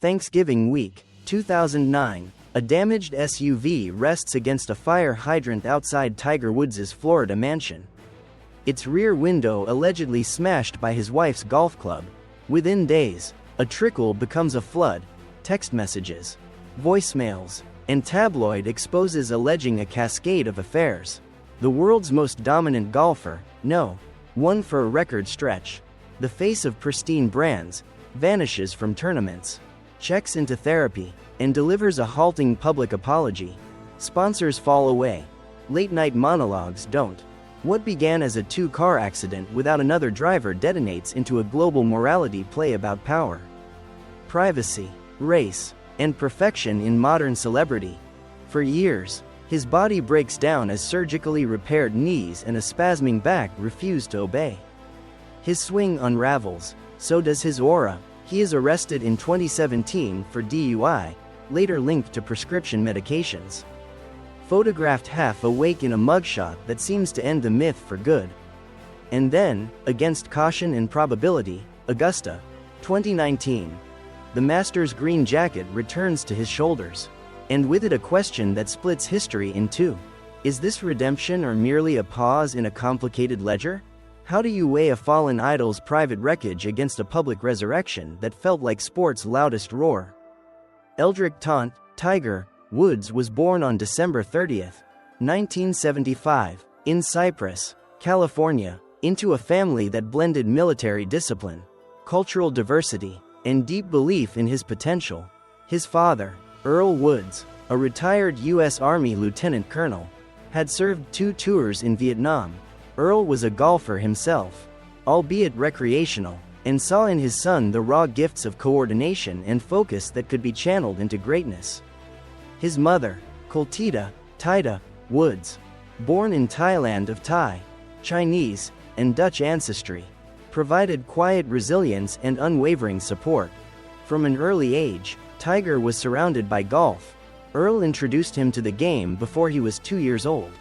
Thanksgiving week, 2009, a damaged SUV rests against a fire hydrant outside Tiger Woods' Florida mansion. Its rear window allegedly smashed by his wife's golf club. Within days, a trickle becomes a flood. Text messages, voicemails, and tabloid exposes alleging a cascade of affairs. The world's most dominant golfer, no one for a record stretch, the face of pristine brands, vanishes from tournaments, checks into therapy, and delivers a halting public apology. Sponsors fall away. Late-night monologues don't. What began as a two-car accident without another driver detonates into a global morality play about power, privacy, race, and perfection in modern celebrity. For years, his body breaks down as surgically repaired knees and a spasming back refuse to obey. His swing unravels, so does his aura. He is arrested in 2017 for DUI, later linked to prescription medications. Photographed half awake in a mugshot that seems to end the myth for good. And then, against caution and probability, Augusta, 2019. The Masters green jacket returns to his shoulders. And with it a question that splits history in two. Is this redemption or merely a pause in a complicated ledger? How do you weigh a fallen idol's private wreckage against a public resurrection that felt like sport's loudest roar? Eldrick Taunt, Tiger Woods was born on December 30, 1975, in Cypress, California, into a family that blended military discipline, cultural diversity, and deep belief in his potential. His father, Earl Woods, a retired U.S. Army lieutenant colonel, had served 2 tours in Vietnam. Earl was a golfer himself, albeit recreational, and saw in his son the raw gifts of coordination and focus that could be channeled into greatness. His mother, Koltita Tida Woods, born in Thailand of Thai, Chinese, and Dutch ancestry, provided quiet resilience and unwavering support. From an early age, Tiger was surrounded by golf. Earl introduced him to the game before he was 2 years old,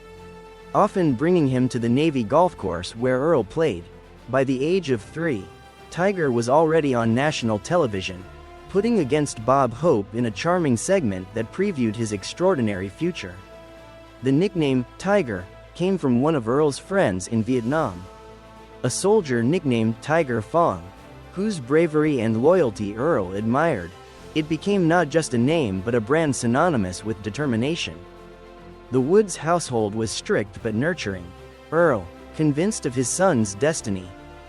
often bringing him to the Navy golf course where Earl played. By the age of 3, Tiger was already on national television, putting against Bob Hope in a charming segment that previewed his extraordinary future. The nickname, Tiger, came from one of Earl's friends in Vietnam, a soldier nicknamed Tiger Fong, whose bravery and loyalty Earl admired. It became not just a name but a brand synonymous with determination. The Woods household was strict but nurturing. Earl, convinced of his son's destiny,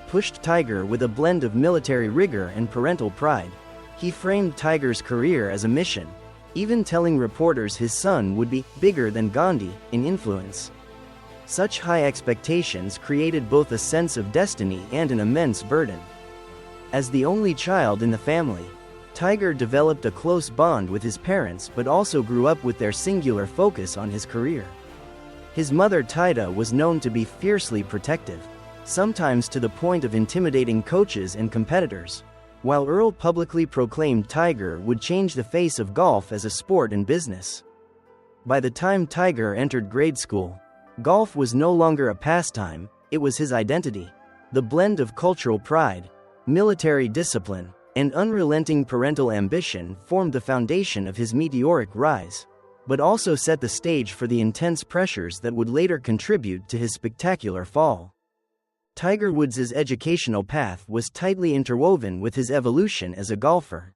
pushed Tiger with a blend of military rigor and parental pride. He framed Tiger's career as a mission, even telling reporters his son would be bigger than Gandhi in influence. Such high expectations created both a sense of destiny and an immense burden. As the only child in the family, Tiger developed a close bond with his parents but also grew up with their singular focus on his career. His mother Tida was known to be fiercely protective, sometimes to the point of intimidating coaches and competitors, while Earl publicly proclaimed Tiger would change the face of golf as a sport and business. By the time Tiger entered grade school, golf was no longer a pastime, it was his identity. The blend of cultural pride, military discipline, and unrelenting parental ambition formed the foundation of his meteoric rise, but also set the stage for the intense pressures that would later contribute to his spectacular fall. Tiger Woods' educational path was tightly interwoven with his evolution as a golfer.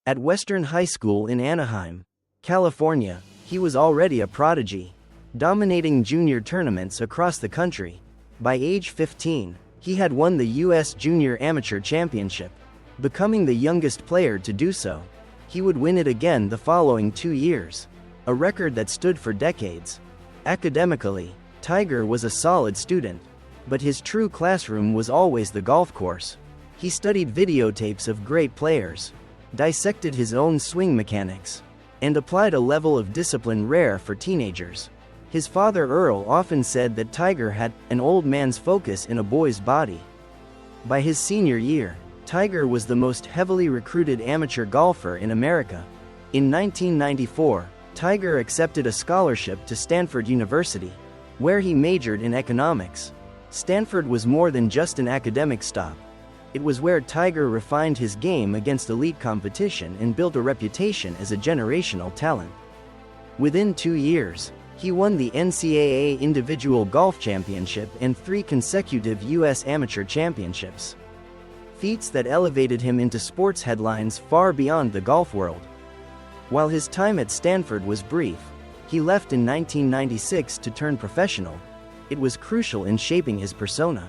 At Western High School in Anaheim, California, he was already a prodigy, dominating junior tournaments across the country. By age 15, he had won the U.S. Junior Amateur Championship, becoming the youngest player to do so. He would win it again the following 2 years, a record that stood for decades. Academically, Tiger was a solid student, but his true classroom was always the golf course. He studied videotapes of great players, dissected his own swing mechanics, and applied a level of discipline rare for teenagers. His father Earl often said that Tiger had an old man's focus in a boy's body. By his senior year, Tiger was the most heavily recruited amateur golfer in America. In 1994, Tiger accepted a scholarship to Stanford University, where he majored in economics. Stanford was more than just an academic stop. It was where Tiger refined his game against elite competition and built a reputation as a generational talent. Within 2 years, he won the NCAA Individual Golf Championship and 3 consecutive U.S. Amateur Championships. Feats that elevated him into sports headlines far beyond the golf world. While his time at Stanford was brief, he left in 1996 to turn professional. It was crucial in shaping his persona.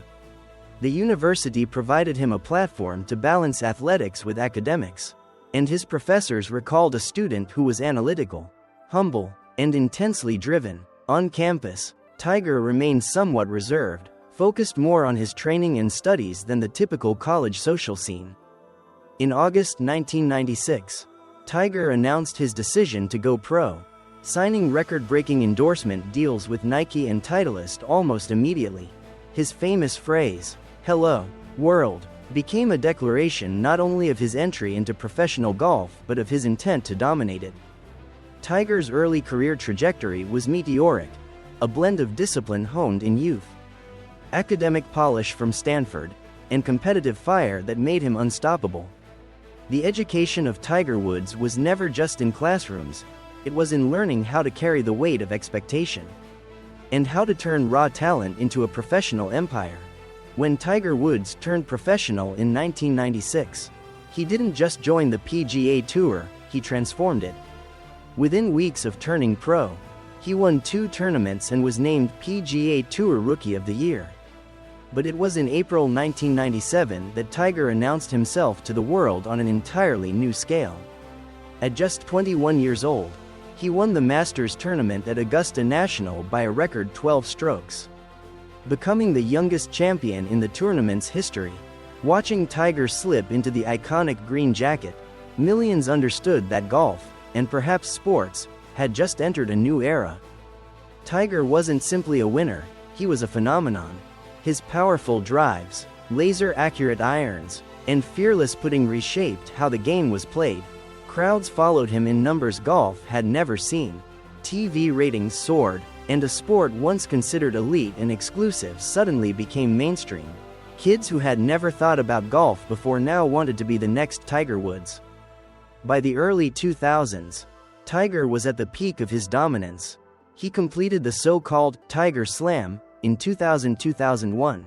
The university provided him a platform to balance athletics with academics, and his professors recalled a student who was analytical, humble, and intensely driven. On campus, Tiger remained somewhat reserved, focused more on his training and studies than the typical college social scene. In August 1996, Tiger announced his decision to go pro, signing record-breaking endorsement deals with Nike and Titleist almost immediately. His famous phrase, "Hello, world," became a declaration not only of his entry into professional golf but of his intent to dominate it. Tiger's early career trajectory was meteoric, a blend of discipline honed in youth, academic polish from Stanford, and competitive fire that made him unstoppable. The education of Tiger Woods was never just in classrooms, it was in learning how to carry the weight of expectation, and how to turn raw talent into a professional empire. When Tiger Woods turned professional in 1996, he didn't just join the PGA Tour, he transformed it. Within weeks of turning pro, he won 2 tournaments and was named PGA Tour Rookie of the Year. But it was in April 1997 that Tiger announced himself to the world on an entirely new scale. At just 21 years old, he won the Masters tournament at Augusta National by a record 12 strokes, becoming the youngest champion in the tournament's history. Watching Tiger slip into the iconic green jacket, millions understood that golf, and perhaps sports, had just entered a new era. Tiger wasn't simply a winner, he was a phenomenon. His powerful drives, laser-accurate irons, and fearless putting reshaped how the game was played. Crowds followed him in numbers golf had never seen. TV ratings soared, and a sport once considered elite and exclusive suddenly became mainstream. Kids who had never thought about golf before now wanted to be the next Tiger Woods. By the early 2000s, Tiger was at the peak of his dominance. He completed the so-called Tiger Slam in 2000-2001,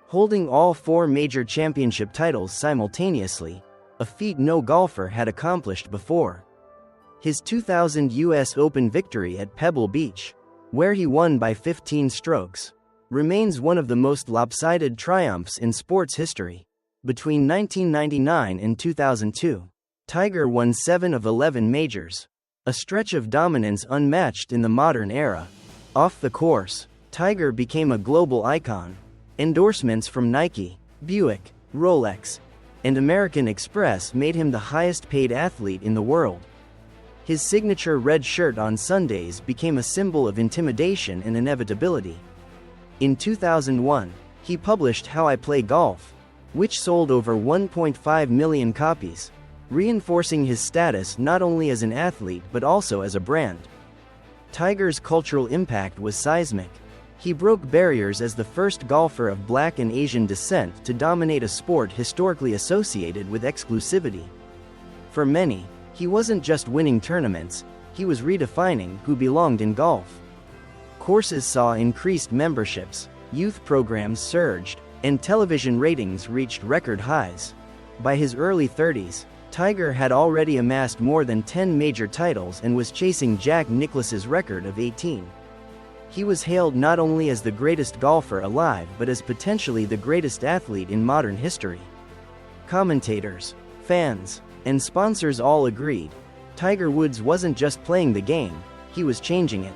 holding all 4 major championship titles simultaneously, a feat no golfer had accomplished before. His 2000 U.S. Open victory at Pebble Beach, where he won by 15 strokes, remains one of the most lopsided triumphs in sports history. Between 1999 and 2002, Tiger won 7 of 11 majors, a stretch of dominance unmatched in the modern era. Off the course, Tiger became a global icon. Endorsements from Nike, Buick, Rolex, and American Express made him the highest-paid athlete in the world. His signature red shirt on Sundays became a symbol of intimidation and inevitability. In 2001, he published How I Play Golf, which sold over 1.5 million copies, reinforcing his status not only as an athlete but also as a brand. Tiger's cultural impact was seismic. He broke barriers as the first golfer of Black and Asian descent to dominate a sport historically associated with exclusivity. For many, he wasn't just winning tournaments, he was redefining who belonged in golf. Courses saw increased memberships, youth programs surged, and television ratings reached record highs. By his early 30s, Tiger had already amassed more than 10 major titles and was chasing Jack Nicklaus's record of 18. He was hailed not only as the greatest golfer alive but as potentially the greatest athlete in modern history. Commentators, fans, and sponsors all agreed, Tiger Woods wasn't just playing the game, he was changing it.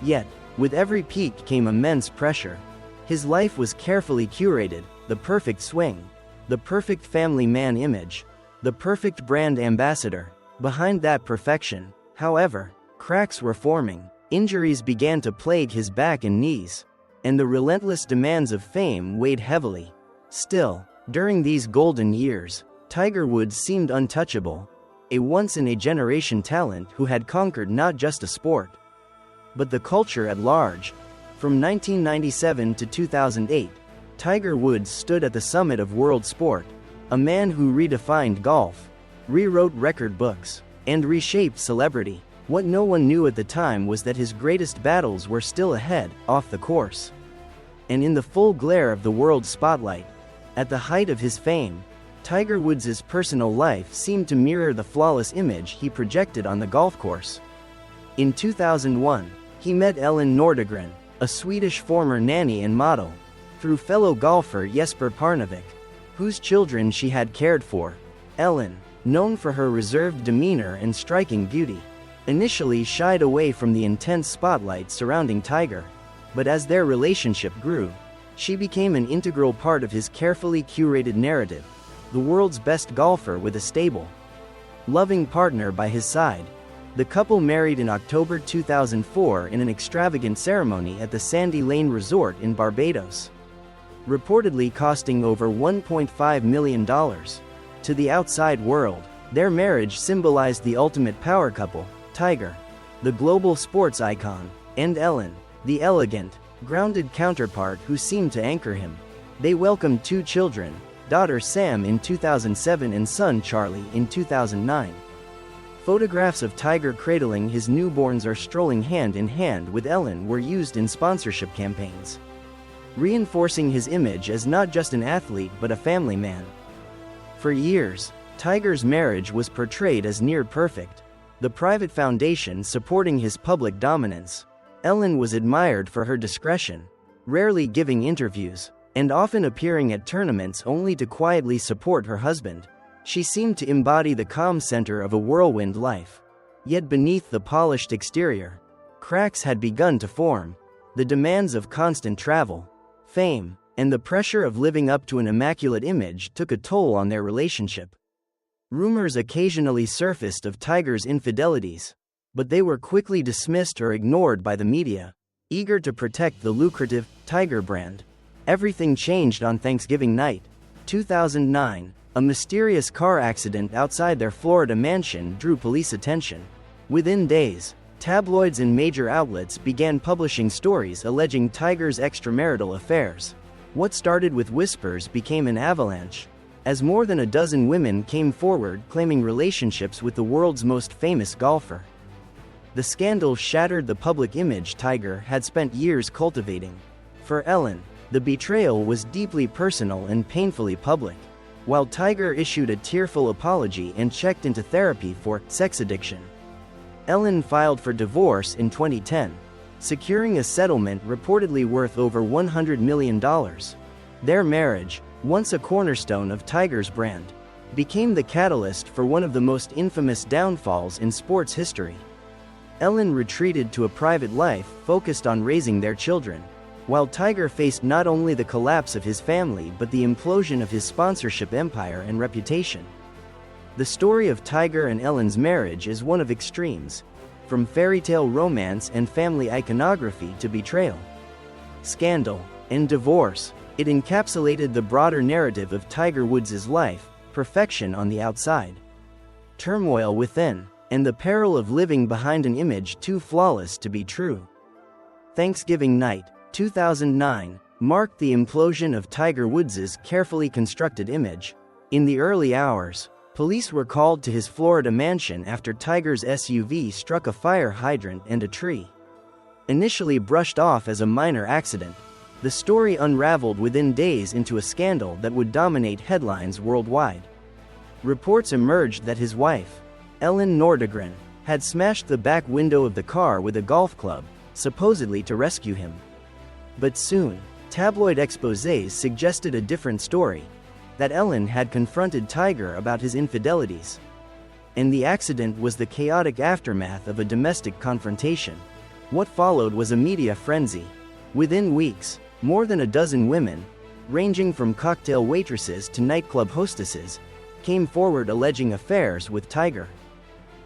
Yet, with every peak came immense pressure. His life was carefully curated, the perfect swing, the perfect family man image, the perfect brand ambassador. Behind that perfection, however, cracks were forming. Injuries began to plague his back and knees, and the relentless demands of fame weighed heavily. Still, during these golden years, Tiger Woods seemed untouchable, a once-in-a-generation talent who had conquered not just a sport, but the culture at large. From 1997 to 2008, Tiger Woods stood at the summit of world sport, a man who redefined golf, rewrote record books, and reshaped celebrity. What no one knew at the time was that his greatest battles were still ahead, off the course. And in the full glare of the world spotlight, at the height of his fame, Tiger Woods' personal life seemed to mirror the flawless image he projected on the golf course. In 2001, he met Ellen Nordegren, a Swedish former nanny and model, through fellow golfer Jesper Parnevik, whose children she had cared for. Ellen, known for her reserved demeanor and striking beauty, initially shied away from the intense spotlight surrounding Tiger, but as their relationship grew, she became an integral part of his carefully curated narrative, the world's best golfer with a stable, loving partner by his side. The couple married in October 2004 in an extravagant ceremony at the Sandy Lane Resort in Barbados, reportedly costing over $1.5 million. To the outside world, their marriage symbolized the ultimate power couple: Tiger, the global sports icon, and Ellen, the elegant, grounded counterpart who seemed to anchor him. They welcomed 2 children, daughter Sam in 2007 and son Charlie in 2009. Photographs of Tiger cradling his newborns or strolling hand in hand with Ellen were used in sponsorship campaigns, reinforcing his image as not just an athlete but a family man. For years, Tiger's marriage was portrayed as near perfect, the private foundation supporting his public dominance. Ellen was admired for her discretion, rarely giving interviews, and often appearing at tournaments only to quietly support her husband. She seemed to embody the calm center of a whirlwind life. Yet beneath the polished exterior, cracks had begun to form. The demands of constant travel, fame, and the pressure of living up to an immaculate image took a toll on their relationship. Rumors occasionally surfaced of Tiger's infidelities, but they were quickly dismissed or ignored by the media, eager to protect the lucrative Tiger brand. Everything changed on Thanksgiving night, 2009. A mysterious car accident outside their Florida mansion drew police attention. Within days, tabloids and major outlets began publishing stories alleging Tiger's extramarital affairs. What started with whispers became an avalanche, as more than a dozen women came forward claiming relationships with the world's most famous golfer. The scandal shattered the public image Tiger had spent years cultivating. For Ellen, the betrayal was deeply personal and painfully public. While Tiger issued a tearful apology and checked into therapy for sex addiction, Ellen filed for divorce in 2010, securing a settlement reportedly worth over $100 million. Their marriage, once a cornerstone of Tiger's brand, became the catalyst for one of the most infamous downfalls in sports history. Ellen retreated to a private life focused on raising their children, while Tiger faced not only the collapse of his family but the implosion of his sponsorship empire and reputation. The story of Tiger and Ellen's marriage is one of extremes, from fairy-tale romance and family iconography to betrayal, scandal, and divorce. It encapsulated the broader narrative of Tiger Woods' life: perfection on the outside, turmoil within, and the peril of living behind an image too flawless to be true. Thanksgiving night, 2009, marked the implosion of Tiger Woods' carefully constructed image. In the early hours, police were called to his Florida mansion after Tiger's SUV struck a fire hydrant and a tree. Initially brushed off as a minor accident, the story unraveled within days into a scandal that would dominate headlines worldwide. Reports emerged that his wife, Ellen Nordegren, had smashed the back window of the car with a golf club, supposedly to rescue him. But soon, tabloid exposés suggested a different story: that Ellen had confronted Tiger about his infidelities. And the accident was the chaotic aftermath of a domestic confrontation. What followed was a media frenzy. Within weeks, more than a dozen women, ranging from cocktail waitresses to nightclub hostesses, came forward alleging affairs with Tiger.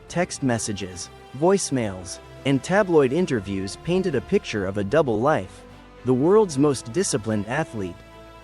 Text messages, voicemails, and tabloid interviews painted a picture of a double life. The world's most disciplined athlete,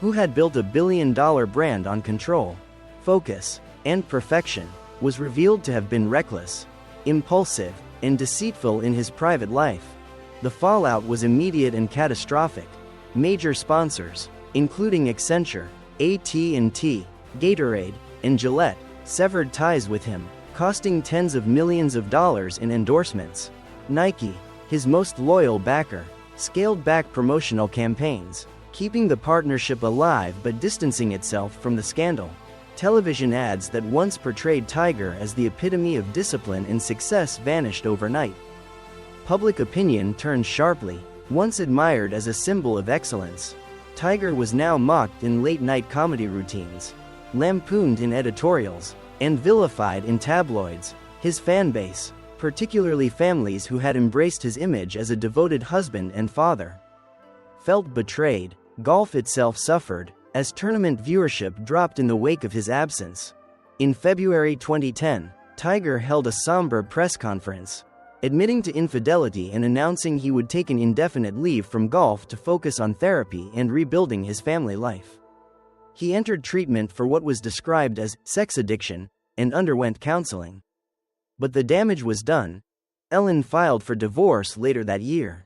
who had built a billion-dollar brand on control, focus, and perfection, was revealed to have been reckless, impulsive, and deceitful in his private life. The fallout was immediate and catastrophic. Major sponsors, including Accenture, AT&T, Gatorade, and Gillette, severed ties with him, costing tens of millions of dollars in endorsements. Nike, his most loyal backer, scaled back promotional campaigns, keeping the partnership alive but distancing itself from the scandal. Television ads that once portrayed Tiger as the epitome of discipline and success vanished overnight. Public opinion turned sharply. Once admired as a symbol of excellence, Tiger was now mocked in late-night comedy routines, lampooned in editorials, and vilified in tabloids. His fan base, particularly families who had embraced his image as a devoted husband and father, felt betrayed. Golf itself suffered, as tournament viewership dropped in the wake of his absence. In February 2010, Tiger held a somber press conference, admitting to infidelity and announcing he would take an indefinite leave from golf to focus on therapy and rebuilding his family life. He entered treatment for what was described as sex addiction and underwent counseling. But the damage was done. Ellen filed for divorce later that year,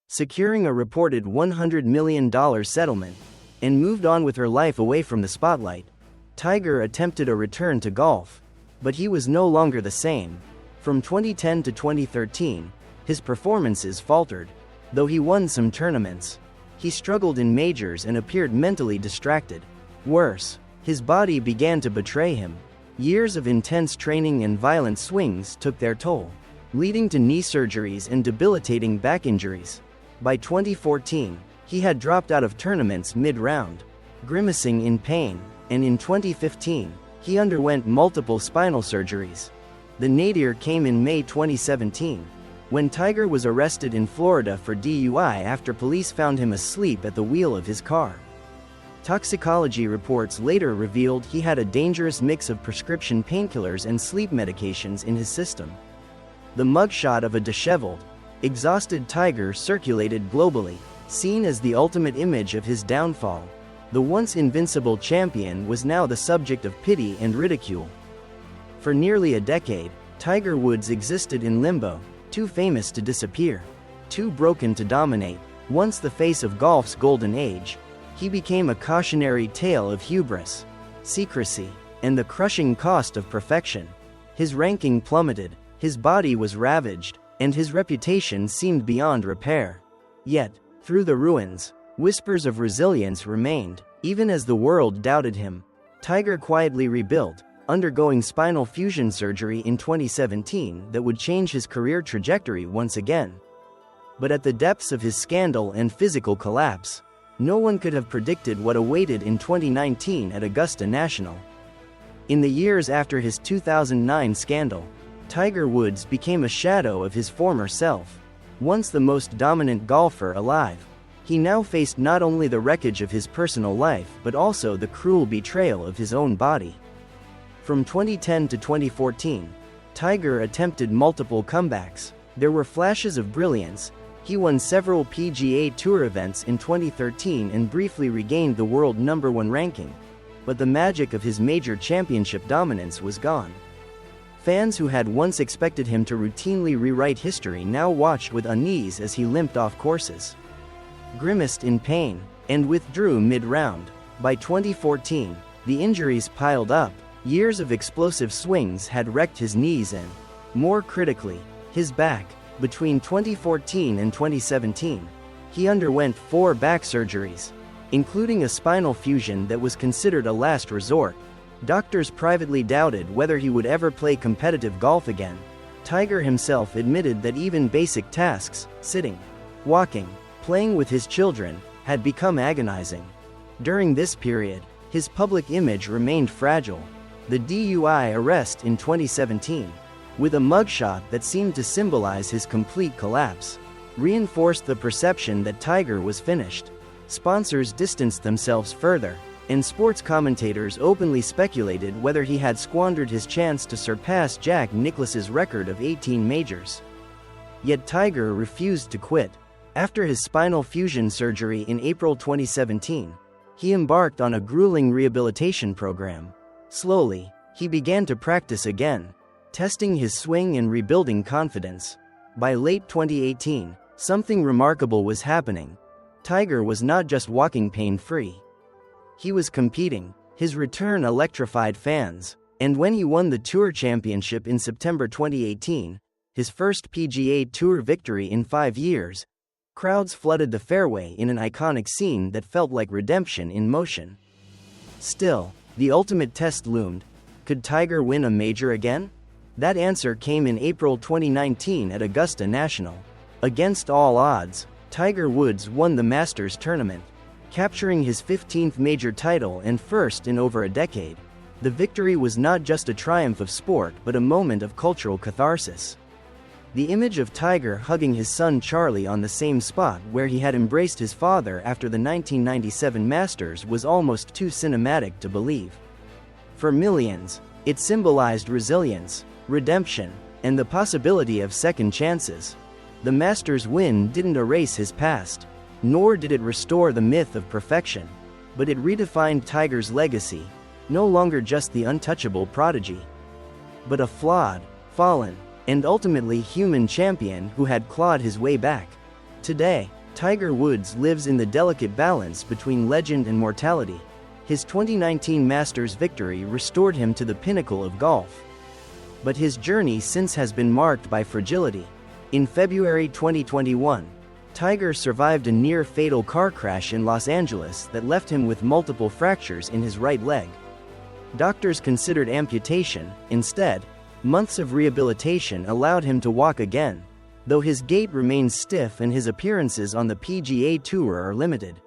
securing a reported $100 million settlement, and moved on with her life away from the spotlight. Tiger attempted a return to golf, but he was no longer the same. From 2010 to 2013, his performances faltered. Though he won some tournaments, he struggled in majors and appeared mentally distracted. Worse, his body began to betray him. Years of intense training and violent swings took their toll, leading to knee surgeries and debilitating back injuries. By 2014, he had dropped out of tournaments mid-round, grimacing in pain, and in 2015, he underwent multiple spinal surgeries. The nadir came in May 2017, when Tiger was arrested in Florida for DUI after police found him asleep at the wheel of his car. Toxicology reports later revealed he had a dangerous mix of prescription painkillers and sleep medications in his system. The mugshot of a disheveled, exhausted Tiger circulated globally, seen as the ultimate image of his downfall. The once invincible champion was now the subject of pity and ridicule. For nearly a decade, Tiger Woods existed in limbo, too famous to disappear, too broken to dominate. Once the face of golf's golden age, he became a cautionary tale of hubris, secrecy, and the crushing cost of perfection. His ranking plummeted, his body was ravaged, and his reputation seemed beyond repair. Yet, through the ruins, whispers of resilience remained. Even as the world doubted him, Tiger quietly rebuilt, undergoing spinal fusion surgery in 2017 that would change his career trajectory once again. But at the depths of his scandal and physical collapse, no one could have predicted what awaited in 2019 at Augusta National. In the years after his 2009 scandal, Tiger Woods became a shadow of his former self. Once the most dominant golfer alive, he now faced not only the wreckage of his personal life but also the cruel betrayal of his own body. From 2010 to 2014, Tiger attempted multiple comebacks. There were flashes of brilliance. He won several PGA Tour events in 2013 and briefly regained the world #1 ranking. But the magic of his major championship dominance was gone. Fans who had once expected him to routinely rewrite history now watched with unease as he limped off courses, grimaced in pain, and withdrew mid-round. By 2014, the injuries piled up. Years of explosive swings had wrecked his knees and, more critically, his back. Between 2014 and 2017, he underwent 4 back surgeries, including a spinal fusion that was considered a last resort. Doctors privately doubted whether he would ever play competitive golf again. Tiger himself admitted that even basic tasks, sitting, walking, playing with his children, had become agonizing. During this period, his public image remained fragile. The DUI arrest in 2017, with a mugshot that seemed to symbolize his complete collapse, reinforced the perception that Tiger was finished. Sponsors distanced themselves further, and sports commentators openly speculated whether he had squandered his chance to surpass Jack Nicklaus's record of 18 majors. Yet Tiger refused to quit. After his spinal fusion surgery in April 2017, he embarked on a grueling rehabilitation program. Slowly, he began to practice again, testing his swing and rebuilding confidence. By late 2018, something remarkable was happening. Tiger was not just walking pain-free. He was competing. His return electrified fans, and when he won the Tour Championship in September 2018, his first PGA Tour victory in 5 years, crowds flooded the fairway in an iconic scene that felt like redemption in motion. Still, the ultimate test loomed. Could Tiger win a major again? That answer came in April 2019 at Augusta National. Against all odds, Tiger Woods won the Masters tournament, capturing his 15th major title and first in over a decade. The victory was not just a triumph of sport but a moment of cultural catharsis. The image of Tiger hugging his son Charlie on the same spot where he had embraced his father after the 1997 Masters was almost too cinematic to believe. For millions, it symbolized resilience, redemption, and the possibility of second chances. The Masters win didn't erase his past, nor did it restore the myth of perfection, but it redefined Tiger's legacy, no longer just the untouchable prodigy, but a flawed, fallen, and ultimately human champion who had clawed his way back. Today, Tiger Woods lives in the delicate balance between legend and mortality. His 2019 Masters victory restored him to the pinnacle of golf. But his journey since has been marked by fragility. In February 2021, Tiger survived a near-fatal car crash in Los Angeles that left him with multiple fractures in his right leg. Doctors considered amputation. Instead, months of rehabilitation allowed him to walk again, though his gait remains stiff and his appearances on the PGA Tour are limited.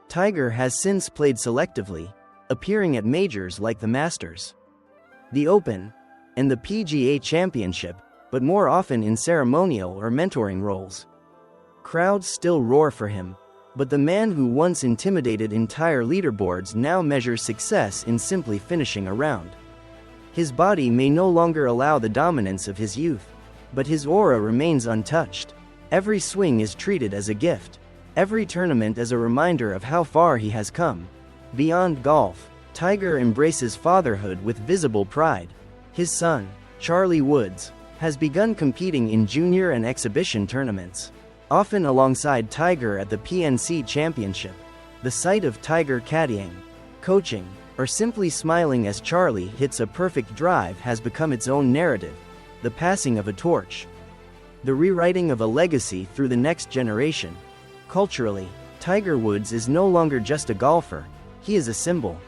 Tiger has since played selectively, appearing at majors like the Masters, the Open, and the PGA Championship, but more often in ceremonial or mentoring roles. Crowds still roar for him, but the man who once intimidated entire leaderboards now measures success in simply finishing a round. His body may no longer allow the dominance of his youth, but his aura remains untouched. Every swing is treated as a gift, every tournament as a reminder of how far he has come. Beyond golf, Tiger embraces fatherhood with visible pride. His son, Charlie Woods, has begun competing in junior and exhibition tournaments, often alongside Tiger at the PNC Championship. The sight of Tiger caddying, coaching, or simply smiling as Charlie hits a perfect drive has become its own narrative, the passing of a torch, the rewriting of a legacy through the next generation. Culturally, Tiger Woods is no longer just a golfer, he is a symbol.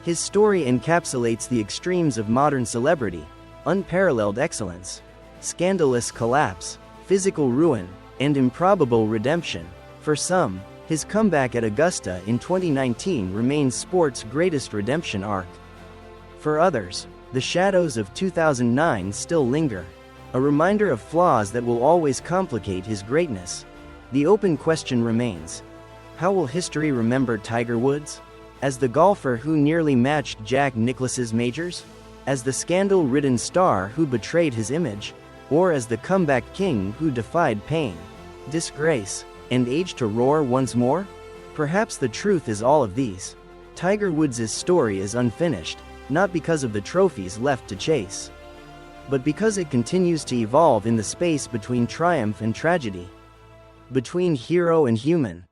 His story encapsulates the extremes of modern celebrity: unparalleled excellence, scandalous collapse, physical ruin, and improbable redemption. For some, his comeback at Augusta in 2019 remains sport's greatest redemption arc. For others, the shadows of 2009 still linger, a reminder of flaws that will always complicate his greatness. The open question remains: how will history remember Tiger Woods? As the golfer who nearly matched Jack Nicklaus's majors? As the scandal-ridden star who betrayed his image? Or as the comeback king who defied pain, disgrace, and age to roar once more? Perhaps the truth is all of these. Tiger Woods' story is unfinished, not because of the trophies left to chase, but because it continues to evolve in the space between triumph and tragedy, between hero and human.